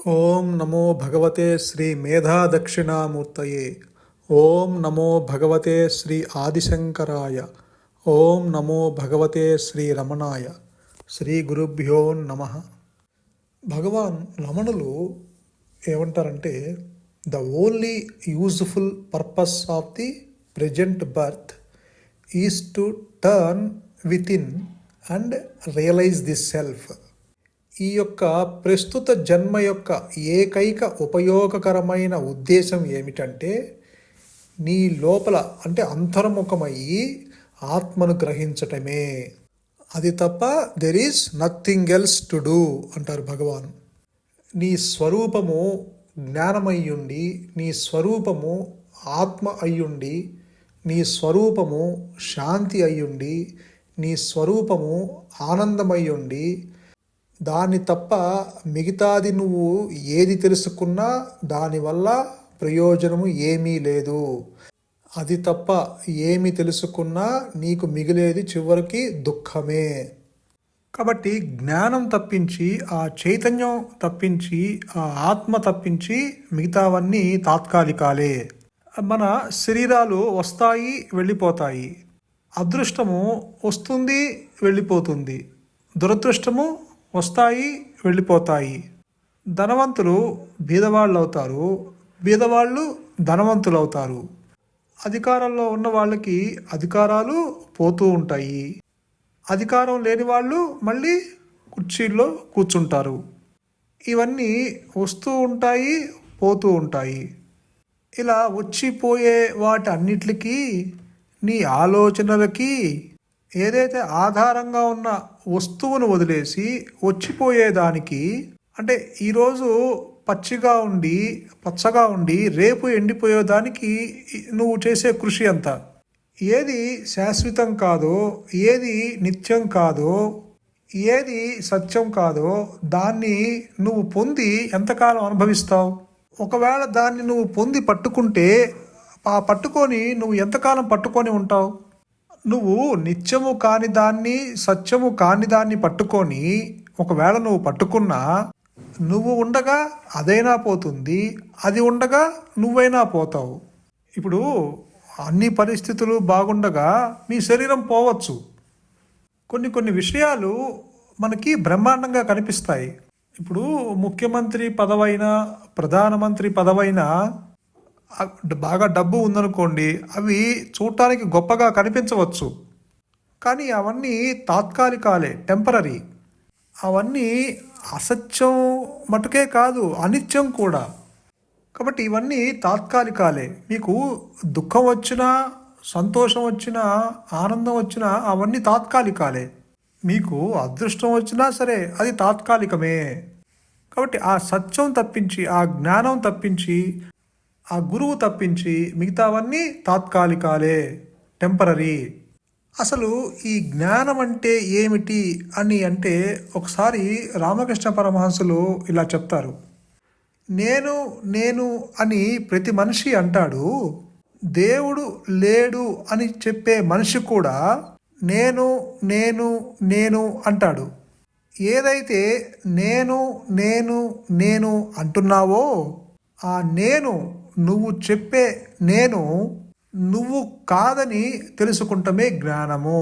ఓం నమో భగవతే శ్రీ మేధా దక్షిణామూర్తయే. ఓం నమో భగవతే శ్రీ ఆదిశంకరాయ. ఓం నమో భగవతే శ్రీ రమణాయ. శ్రీ గురుభ్యో నమ. భగవాన్ రమణులు ఏమంటారంటే, the only useful purpose of the present birth is to turn within and realize the self. ఈ యొక్క ప్రస్తుత జన్మ యొక్క ఏకైక ఉపయోగకరమైన ఉద్దేశం ఏమిటంటే, నీ లోపల అంటే అంతర్ముఖమయ్యి ఆత్మను గ్రహించటమే. అది తప్ప there is nothing else to do అంటారు భగవాన్. నీ స్వరూపము జ్ఞానమయ్యుండి, నీ స్వరూపము ఆత్మ అయ్యుండి, నీ స్వరూపము శాంతి అయ్యుండి, నీ స్వరూపము ఆనందమయ్యుండి, దాన్ని తప్ప మిగతాది నువ్వు ఏది తెలుసుకున్నా దానివల్ల ప్రయోజనము ఏమీ లేదు. అది తప్ప ఏమి తెలుసుకున్నా నీకు మిగిలేది చివరికి దుఃఖమే. కాబట్టి జ్ఞానం తప్పించి, ఆ చైతన్యం తప్పించి, ఆ ఆత్మ తప్పించి మిగతావన్నీ తాత్కాలికాలే. మన శరీరాలు వస్తాయి, వెళ్ళిపోతాయి. అదృష్టము వస్తుంది, వెళ్ళిపోతుంది. దురదృష్టము వస్తాయి, వెళ్ళిపోతాయి. ధనవంతులు బీదవాళ్ళు అవుతారు, బీదవాళ్ళు ధనవంతులు అవుతారు. అధికారంలో ఉన్న వాళ్ళకి అధికారాలు పోతూ ఉంటాయి. అధికారం లేని వాళ్ళు మళ్ళీ కుర్చీల్లో కూర్చుంటారు. ఇవన్నీ వస్తూ ఉంటాయి, పోతూ ఉంటాయి. ఇలా వచ్చిపోయే వాటి అన్నిటికీ నీ ఆలోచనలకి ఏదైతే ఆధారంగా ఉన్న వస్తువును వదిలేసి వచ్చిపోయేదానికి, అంటే ఈరోజు పచ్చిగా ఉండి పచ్చగా ఉండి రేపు ఎండిపోయేదానికి నువ్వు చేసే కృషి అంతా, ఏది శాశ్వతం కాదో, ఏది నిత్యం కాదో, ఏది సత్యం కాదో దాన్ని నువ్వు పొంది ఎంతకాలం అనుభవిస్తావు? ఒకవేళ దాన్ని నువ్వు పొంది పట్టుకుంటే, ఆ పట్టుకొని నువ్వు ఎంతకాలం పట్టుకొని ఉంటావు? నువ్వు నిత్యము కాని దాన్ని, సత్యము కాని దాన్ని పట్టుకొని ఒకవేళ నువ్వు పట్టుకున్నా, నువ్వు ఉండగా అదైనా పోతుంది, అది ఉండగా నువ్వైనా పోతావు. ఇప్పుడు అన్ని పరిస్థితులు బాగుండగా మీ శరీరం పోవచ్చు. కొన్ని విషయాలు మనకి బ్రహ్మాండంగా కనిపిస్తాయి. ఇప్పుడు ముఖ్యమంత్రి పదవైనా, ప్రధానమంత్రి పదవైనా, బాగా డబ్బు ఉందనుకోండి, అవి చూడటానికి గొప్పగా కనిపించవచ్చు. కానీ అవన్నీ తాత్కాలికాలే, టెంపరీ. అవన్నీ అసత్యం మటుకే కాదు, అనిత్యం కూడా. కాబట్టి ఇవన్నీ తాత్కాలికాలే. మీకు దుఃఖం వచ్చినా, సంతోషం వచ్చినా, ఆనందం వచ్చినా అవన్నీ తాత్కాలికాలే. మీకు అదృష్టం వచ్చినా సరే అది తాత్కాలికమే. కాబట్టి ఆ సత్యం తప్పించి, ఆ జ్ఞానం తప్పించి, ఆ గురువు తప్పించి మిగతావన్నీ తాత్కాలికాలే, టెంపరీ. అసలు ఈ జ్ఞానం అంటే ఏమిటి అని అంటే, ఒకసారి రామకృష్ణ పరమహంసులు ఇలా చెప్తారు. నేను నేను అని ప్రతి మనిషి అంటాడు, దేవుడు లేడు అని చెప్పే మనిషి కూడా నేను నేను నేను అంటాడు. ఏదైతే నేను నేను నేను అంటున్నావో, ఆ నేను, నువ్వు చెప్పే నేను నువ్వు కాదని తెలుసుకుంటమే జ్ఞానము.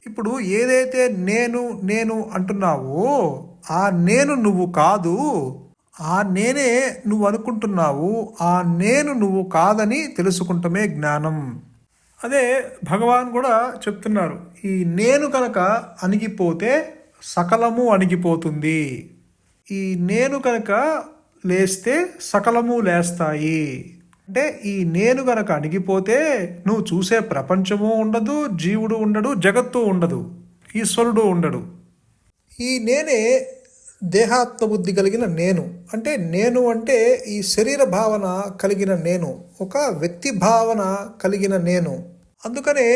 ఇప్పుడు ఏదైతే నేను నేను అంటున్నావో, ఆ నేను నువ్వు కాదు, ఆ నేనే నువ్వు అనుకుంటున్నావు, ఆ నేను నువ్వు కాదని తెలుసుకుంటమే జ్ఞానం. అదే భగవాన్ కూడా చెప్తున్నారు, ఈ నేను కనుక అణిగిపోతే సకలము అణిగిపోతుంది, ఈ నేను కనుక లేస్తే సకలము లేస్తాయి. అంటే ఈ నేను గనక అణిగిపోతే నువ్వు చూసే ప్రపంచము ఉండదు, జీవుడు ఉండడు, జగత్తు ఉండదు, ఈశ్వరుడు ఉండడు. ఈ నేనే దేహాత్మ బుద్ధి కలిగిన నేను. అంటే నేను అంటే ఈ శరీర భావన కలిగిన నేను, ఒక వ్యక్తి భావన కలిగిన నేను. అందుకనే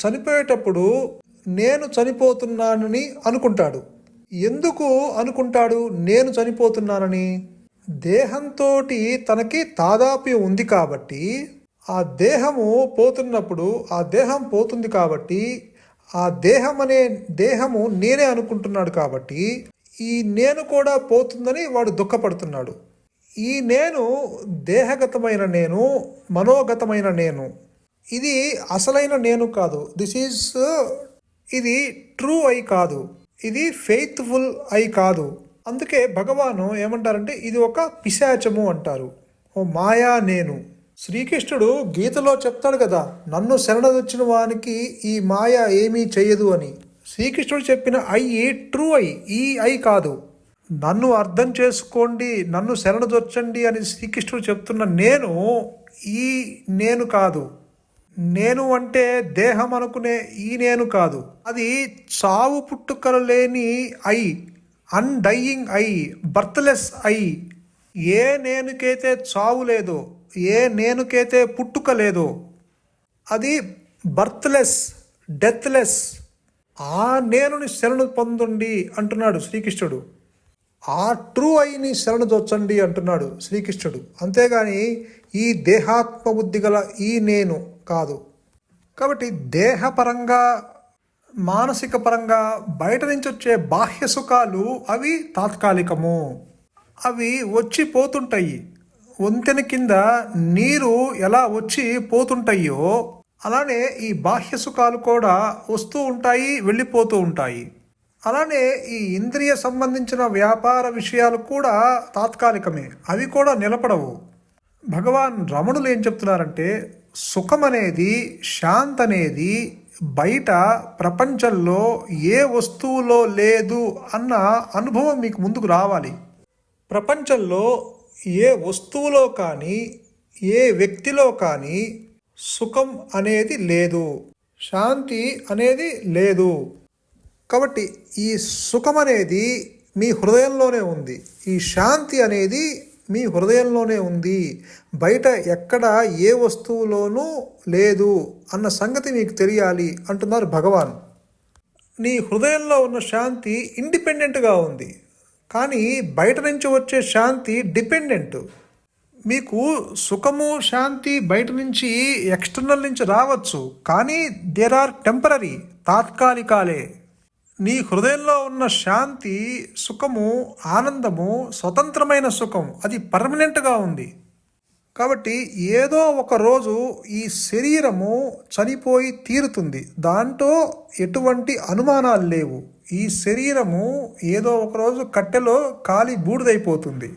చనిపోయేటప్పుడు నేను చనిపోతున్నానని అనుకుంటాడు. ఎందుకు అనుకుంటాడు నేను చనిపోతున్నానని? దేహంతో తనకి తాదాప్యం ఉంది కాబట్టి, ఆ దేహము పోతున్నప్పుడు ఆ దేహం పోతుంది కాబట్టి, ఆ దేహము నేనే అనుకుంటున్నాడు కాబట్టి, ఈ నేను కూడా పోతుందని వాడు దుఃఖపడుతున్నాడు. ఈ నేను దేహగతమైన నేను, మనోగతమైన నేను. ఇది అసలైన నేను కాదు. ఇది ట్రూ ఐ కాదు. ఇది ఫెయిత్ఫుల్ ఐ కాదు. అందుకే భగవాను ఏమంటారంటే ఇది ఒక పిశాచము అంటారు. ఓ మాయా నేను. శ్రీకృష్ణుడు గీతలో చెప్తాడు కదా, నన్ను శరణదొచ్చిన వానికి ఈ మాయ ఏమీ చెయ్యదు అని. శ్రీకృష్ణుడు చెప్పిన ఐ ట్రూ ఐ, ఈ ఐ కాదు. నన్ను అర్థం చేసుకోండి, నన్ను శరణదొచ్చండి అని శ్రీకృష్ణుడు చెప్తున్న నేను ఈ నేను కాదు. నేను అంటే దేహం అనుకునే ఈ నేను కాదు. అది చావు పుట్టుకలు లేని I, undying I, birthless I. ఏ నేనుకైతే చావు లేదో, ఏ నేనుకైతే పుట్టుక లేదో అది బర్త్లెస్, డెత్లెస్. ఆ నేనుని శరణు పొందండి అంటున్నాడు శ్రీకృష్ణుడు. ఆ ట్రూ ఐని శరణుదొచ్చండి అంటున్నాడు శ్రీకృష్ణుడు. అంతేగాని ఈ దేహాత్మ బుద్ధి గల ఈ నేను కాదు. కాబట్టి దేహపరంగా, మానసిక పరంగా బయట నుంచి వచ్చే బాహ్య సుఖాలు అవి తాత్కాలికము. అవి వచ్చి పోతుంటాయి. వంతెన కింద నీరు ఎలా వచ్చి పోతుంటాయో అలానే ఈ బాహ్య సుఖాలు కూడా వస్తూ ఉంటాయి, వెళ్ళిపోతూ ఉంటాయి. అలానే ఈ ఇంద్రియ సంబంధించిన వ్యాపార విషయాలు కూడా తాత్కాలికమే, అవి కూడా నిలబడవు. భగవాన్ రమణులు ఏం చెప్తున్నారంటే సుఖం అనేది, శాంతి అనేది బయట ప్రపంచంలో ఏ వస్తువులో లేదు అన్న అనుభవం మీకు ముందుకు రావాలి. ప్రపంచంలో ఏ వస్తువులో కానీ, ఏ వ్యక్తిలో కానీ సుఖం అనేది లేదు, శాంతి అనేది లేదు. కాబట్టి ఈ సుఖం అనేది మీ హృదయంలోనే ఉంది, ఈ శాంతి అనేది మీ హృదయంలోనే ఉంది. బయట ఎక్కడ ఏ వస్తువులోనూ లేదు అన్న సంగతి మీకు తెలియాలి అంటున్నారు భగవాన్. నీ హృదయంలో ఉన్న శాంతి ఇండిపెండెంట్గా ఉంది, కానీ బయట నుంచి వచ్చే శాంతి డిపెండెంట్. మీకు సుఖము, శాంతి బయట నుంచి, ఎక్స్టర్నల్ నుంచి రావచ్చు, కానీ దేర్ ఆర్ టెంపరరీ, తాత్కాలికాలే. నీ హృదయంలో ఉన్న శాంతి, సుఖము, ఆనందము, స్వతంత్రమైన సుఖం, అది పర్మనెంట్గా ఉంది. కాబట్టి ఏదో ఒక రోజు ఈ శరీరము చనిపోయి తీరుతుంది, దాంట్లో ఎటువంటి అనుమానాలు లేవు. ఈ శరీరము ఏదో ఒకరోజు కట్టెలో కాలి బూడిదైపోతుంది.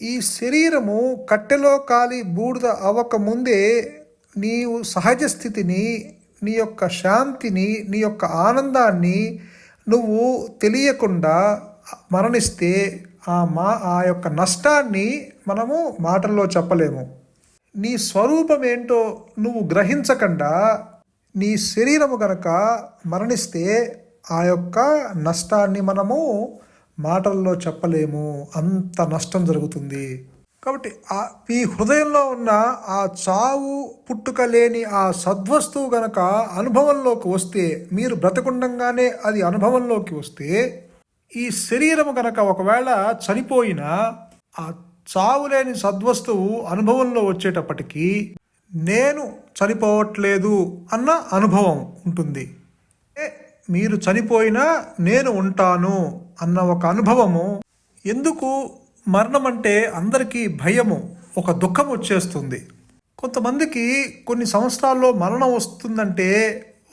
ఈ శరీరము కట్టెలో కాలి బూడిద అవ్వకముందే నీవు సహజ స్థితిని, నీ యొక్క శాంతిని, నీ యొక్క ఆనందాన్ని నువ్వు తెలియకుండా మరణిస్తే ఆ యొక్క నష్టాన్ని మనము మాటల్లో చెప్పలేము. నీ స్వరూపం ఏంటో నువ్వు గ్రహించకుండా నీ శరీరము గనక మరణిస్తే ఆ యొక్క నష్టాన్ని మనము మాటల్లో చెప్పలేము, అంత నష్టం జరుగుతుంది. కాబట్టి మీ హృదయంలో ఉన్న ఆ చావు పుట్టుక లేని ఆ సద్వస్తువు గనక అనుభవంలోకి వస్తే, మీరు బ్రతకుండంగానే అది అనుభవంలోకి వస్తే, ఈ శరీరము గనక ఒకవేళ చనిపోయినా ఆ చావు లేని సద్వస్తువు అనుభవంలో వచ్చేటప్పటికీ నేను చనిపోవట్లేదు అన్న అనుభవం ఉంటుంది. మీరు చనిపోయినా నేను ఉంటాను అన్న ఒక అనుభవము. ఎందుకు మరణం అంటే అందరికీ భయము, ఒక దుఃఖం వచ్చేస్తుంది. కొంతమందికి కొన్ని సంవత్సరాల్లో మరణం వస్తుందంటే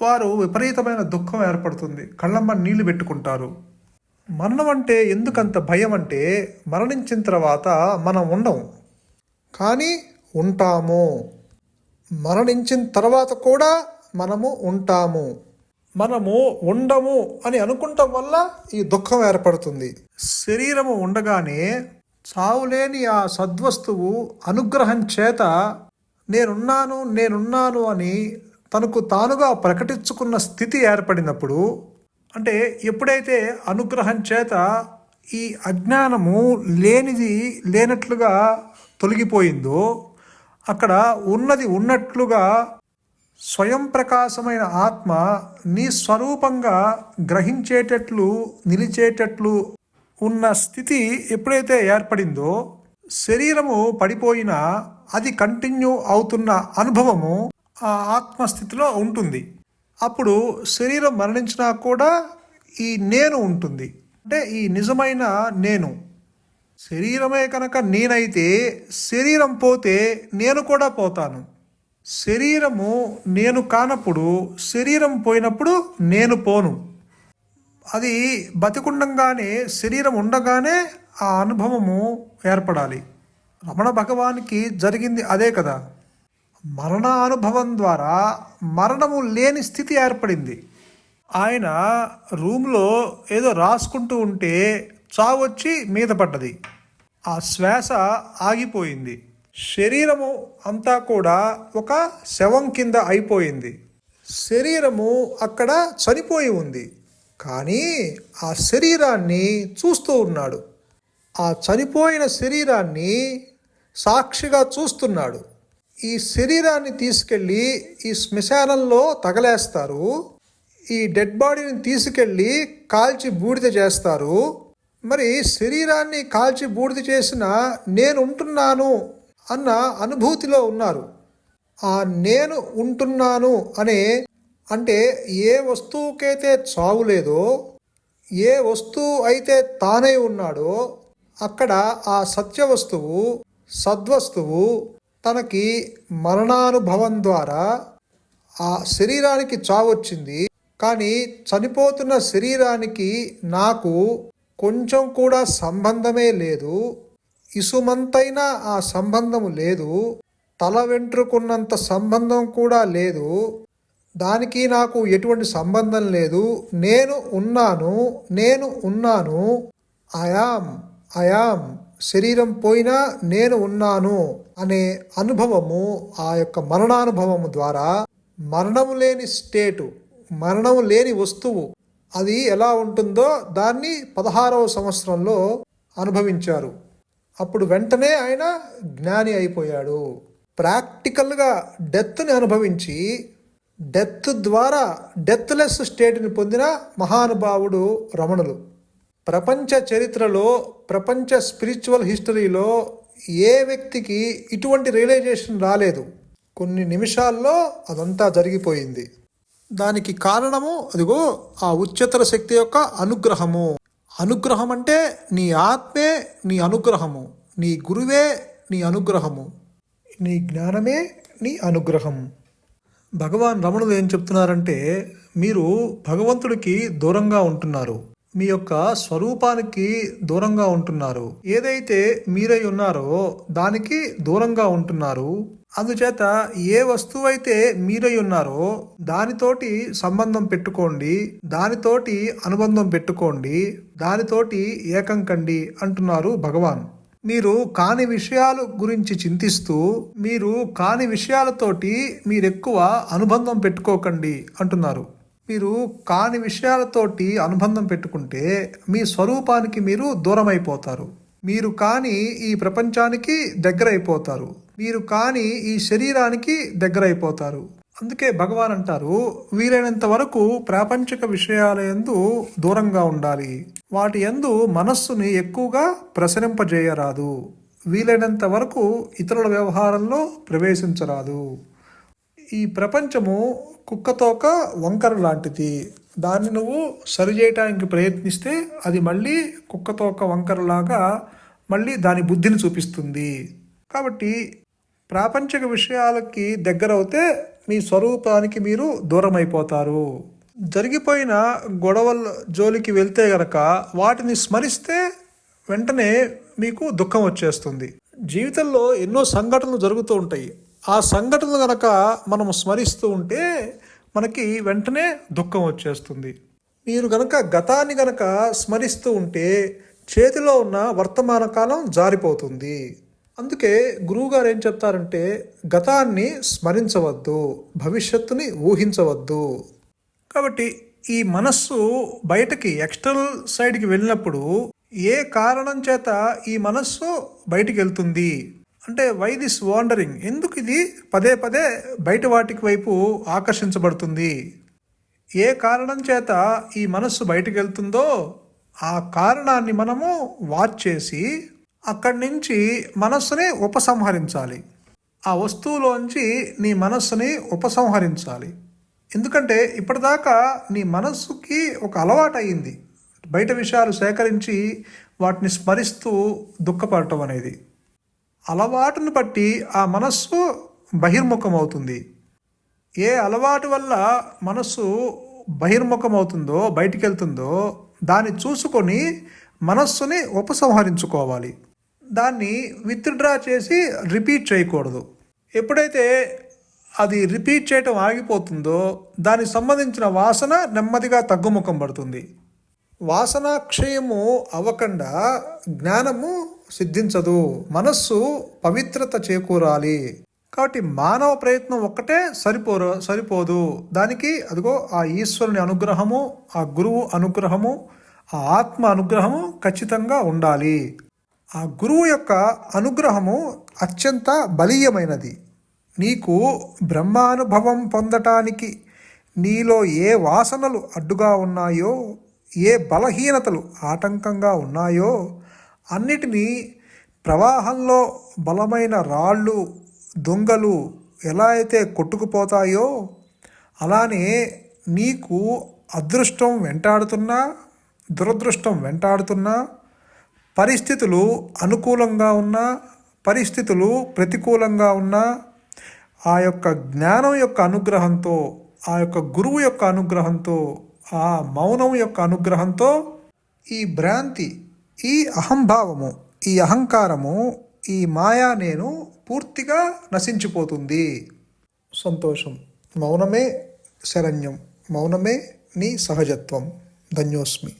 వారు విపరీతమైన దుఃఖం ఏర్పడుతుంది, కళ్ళమ్మ నీళ్లు పెట్టుకుంటారు. మరణం అంటే ఎందుకంత భయం అంటే, మరణించిన తర్వాత మనం ఉండము, కానీ ఉంటాము. మరణించిన తర్వాత కూడా మనము ఉంటాము. మనము ఉండము అని అనుకుంటాం వల్ల ఈ దుఃఖం ఏర్పడుతుంది. శరీరము ఉండగానే చావులేని ఆ సద్వస్తువు అనుగ్రహం చేత నేనున్నాను అని తనకు తానుగా ప్రకటించుకున్న స్థితి ఏర్పడినప్పుడు, అంటే ఎప్పుడైతే అనుగ్రహం చేత ఈ అజ్ఞానము లేనట్లుగా తొలగిపోయిందో, అక్కడ ఉన్నది ఉన్నట్లుగా స్వయం ప్రకాశమైన ఆత్మ నీ స్వరూపంగా గ్రహించేటట్లు, నిలిచేటట్లు ఉన్న స్థితి ఎప్పుడైతే ఏర్పడిందో, శరీరము పడిపోయినా అది కంటిన్యూ అవుతున్న అనుభవము ఆ ఆత్మస్థితిలో ఉంటుంది. అప్పుడు శరీరం మరణించినా కూడా ఈ నేను ఉంటుంది. అంటే ఈ నిజమైన నేను. శరీరమే కనుక నేనైతే శరీరం పోతే నేను కూడా పోతాను. శరీరము నేను కానప్పుడు శరీరం పోయినప్పుడు నేను పోను. అది బతికుండగానే శరీరం ఉండగానే ఆ అనుభవము ఏర్పడాలి. రమణ భగవానికి జరిగింది అదే కదా. మరణ అనుభవం ద్వారా మరణము లేని స్థితి ఏర్పడింది. ఆయన రూమ్లో ఏదో రాసుకుంటూ ఉంటే చావొచ్చి మీద పడ్డది. ఆ శ్వాస ఆగిపోయింది. శరీరము అంతా కూడా ఒక శవం కింద అయిపోయింది. శరీరము అక్కడ చనిపోయి ఉంది. కానీ ఆ శరీరాన్ని చూస్తూ ఉన్నాడు. ఆ చనిపోయిన శరీరాన్ని సాక్షిగా చూస్తున్నాడు. ఈ శరీరాన్ని తీసుకెళ్ళి ఈ శ్మశానంలో తగలేస్తారు. ఈ డెడ్ బాడీని తీసుకెళ్ళి కాల్చి బూడిద చేస్తారు. మరి శరీరాన్ని కాల్చి బూడిద చేసిన నేను ఉంటున్నాను అన్న అనుభూతిలో ఉన్నారు. ఆ నేను ఉంటున్నాను అంటే ఏ వస్తువుకైతే చావు లేదో, ఏ వస్తువు అయితే తానే ఉన్నాడో అక్కడ ఆ సత్య వస్తువు, సద్వస్తువు తనకి మరణానుభవం ద్వారా ఆ శరీరానికి చావొచ్చింది. కానీ చనిపోతున్న శరీరానికి నాకు కొంచెం కూడా సంబంధమే లేదు. ఇసుమంతైనా ఆ సంబంధము లేదు. తల వెంట్రుకున్నంత సంబంధం కూడా లేదు. దానికి నాకు ఎటువంటి సంబంధం లేదు. నేను ఉన్నాను. ఐయామ్ శరీరం పోయినా నేను ఉన్నాను అనే అనుభవము, ఆ యొక్క మరణానుభవము ద్వారా మరణము లేని స్టేటు, మరణము లేని వస్తువు అది ఎలా ఉంటుందో దాన్ని 16వ సంవత్సరంలో అనుభవించారు. అప్పుడు వెంటనే ఆయన జ్ఞాని అయిపోయాడు. ప్రాక్టికల్గా డెత్ని అనుభవించి డెత్ ద్వారా డెత్లెస్ స్టేట్ని పొందిన మహానుభావుడు రమణులు. ప్రపంచ చరిత్రలో, ప్రపంచ స్పిరిచువల్ హిస్టరీలో ఏ వ్యక్తికి ఇటువంటి రియలైజేషన్ రాలేదు. కొన్ని నిమిషాల్లో అదంతా జరిగిపోయింది. దానికి కారణము అదిగో ఆ ఉच्चतर శక్తి యొక్క అనుగ్రహము. అనుగ్రహం అంటే నీ ఆత్మే నీ అనుగ్రహము, నీ గురువే నీ అనుగ్రహము, నీ జ్ఞానమే నీ అనుగ్రహం. భగవాన్ రమణులు ఏం చెప్తున్నారంటే, మీరు భగవంతుడికి దూరంగా ఉంటున్నారు, మీ యొక్క స్వరూపానికి దూరంగా ఉంటున్నారు. ఏదైతే మీరై ఉన్నారో దానికి దూరంగా ఉంటున్నారు. అందుచేత ఏ వస్తువు అయితే మీరై ఉన్నారో దానితోటి సంబంధం పెట్టుకోండి, దానితోటి అనుబంధం పెట్టుకోండి, దానితోటి ఏకం కండి అంటున్నారు భగవాన్. మీరు కాని విషయాల గురించి చింతిస్తూ, మీరు కాని విషయాలతోటి మీరెక్కువ అనుబంధం పెట్టుకోకండి అంటున్నారు. మీరు కాని విషయాలతోటి అనుబంధం పెట్టుకుంటే మీ స్వరూపానికి మీరు దూరం అయిపోతారు. మీరు కాని ఈ ప్రపంచానికి దగ్గర అయిపోతారు. మీరు కాని ఈ శరీరానికి దగ్గర అయిపోతారు. అందుకే భగవాన్ అంటారు, వీలైనంత వరకు ప్రాపంచిక విషయాల యందు దూరంగా ఉండాలి. వాటి యందు మనస్సుని ఎక్కువగా ప్రసరింపజేయరాదు. వీలైనంత వరకు ఇతరుల వ్యవహారంలో ప్రవేశించరాదు. ఈ ప్రపంచము కుక్కతోక వంకర లాంటిది. దాన్ని నువ్వు సరిచేయటానికి ప్రయత్నిస్తే అది మళ్ళీ కుక్కతోక వంకరలాగా మళ్ళీ దాని బుద్ధిని చూపిస్తుంది. కాబట్టి ప్రాపంచిక విషయాలకి దగ్గరవుతే మీ స్వరూపానికి మీరు దూరం అయిపోతారు. జరిగిపోయిన గొడవల జోలికి వెళ్తే గనక వాటిని స్మరిస్తే వెంటనే మీకు దుఃఖం వచ్చేస్తుంది. జీవితంలో ఎన్నో సంఘటనలు జరుగుతూ ఉంటాయి. ఆ సంఘటనలు గనక మనం స్మరిస్తూ ఉంటే మనకి వెంటనే దుఃఖం వచ్చేస్తుంది. మీరు గనక గతాన్ని గనక స్మరిస్తూ ఉంటే చేతిలో ఉన్న వర్తమాన కాలం జారిపోతుంది. అందుకే గురువుగారు ఏం చెప్తారంటే, గతాన్ని స్మరించవద్దు, భవిష్యత్తుని ఊహించవద్దు. కాబట్టి ఈ మనస్సు బయటకి ఎక్స్టర్నల్ సైడ్కి వెళ్ళినప్పుడు ఏ కారణం చేత ఈ మనస్సు బయటికి వెళ్తుంది అంటే, వై దిస్ వాండరింగ్, ఎందుకు ఇది పదే పదే బయట వాటికి వైపు ఆకర్షించబడుతుంది, ఏ కారణం చేత ఈ మనస్సు బయటికి వెళ్తుందో ఆ కారణాన్ని మనము వాచ్ చేసి అక్కడి నుంచి మనస్సుని ఉపసంహరించాలి. ఆ వస్తువులోంచి నీ మనస్సుని ఉపసంహరించాలి. ఎందుకంటే ఇప్పటిదాకా నీ మనస్సుకి ఒక అలవాటు అయింది. బయట విషయాలు సేకరించి వాటిని స్మరిస్తూ దుఃఖపడటం అనేది. అలవాటును బట్టి ఆ మనస్సు బహిర్ముఖమవుతుంది. ఏ అలవాటు వల్ల మనస్సు బహిర్ముఖమవుతుందో, బయటికి వెళ్తుందో దాన్ని చూసుకొని మనస్సుని ఉపసంహరించుకోవాలి. దాన్ని విత్డ్రా చేసి రిపీట్ చేయకూడదు. ఎప్పుడైతే అది రిపీట్ చేయటం ఆగిపోతుందో దానికి సంబంధించిన వాసన నెమ్మదిగా తగ్గుముఖం పడుతుంది. వాసన క్షయము అవ్వకుండా జ్ఞానము సిద్ధించదు. మనస్సు పవిత్రత చేకూరాలి. కాబట్టి మానవ ప్రయత్నం ఒక్కటే సరిపోదు. దానికి అదిగో ఆ ఈశ్వరుని అనుగ్రహము, ఆ గురువు అనుగ్రహము, ఆ ఆత్మ అనుగ్రహము ఖచ్చితంగా ఉండాలి. ఆ గురువు యొక్క అనుగ్రహము అత్యంత బలీయమైనది. నీకు బ్రహ్మానుభవం పొందటానికి నీలో ఏ వాసనలు అడ్డుగా ఉన్నాయో, ఏ బలహీనతలు ఆటంకంగా ఉన్నాయో అన్నిటినీ ప్రవాహంలో బలమైన రాళ్ళు, దొంగలు ఎలా అయితే కొట్టుకుపోతాయో అలానే నీకు అదృష్టం వెంటాడుతున్నా, దురదృష్టం వెంటాడుతున్నా, పరిస్థితులు అనుకూలంగా ఉన్నా, పరిస్థితులు ప్రతికూలంగా ఉన్నా, ఆ యొక్క జ్ఞానం యొక్క అనుగ్రహంతో, ఆ యొక్క గురువు యొక్క అనుగ్రహంతో, ఆ మౌనం యొక్క అనుగ్రహంతో ఈ భ్రాంతి, ఈ అహంభావము, ఈ అహంకారము, ఈ మాయా నేను పూర్తిగా నశించిపోతుంది. సంతోషం. మౌనమే శరణ్యం. మౌనమే నీ సహజత్వం. ధన్యోస్మి.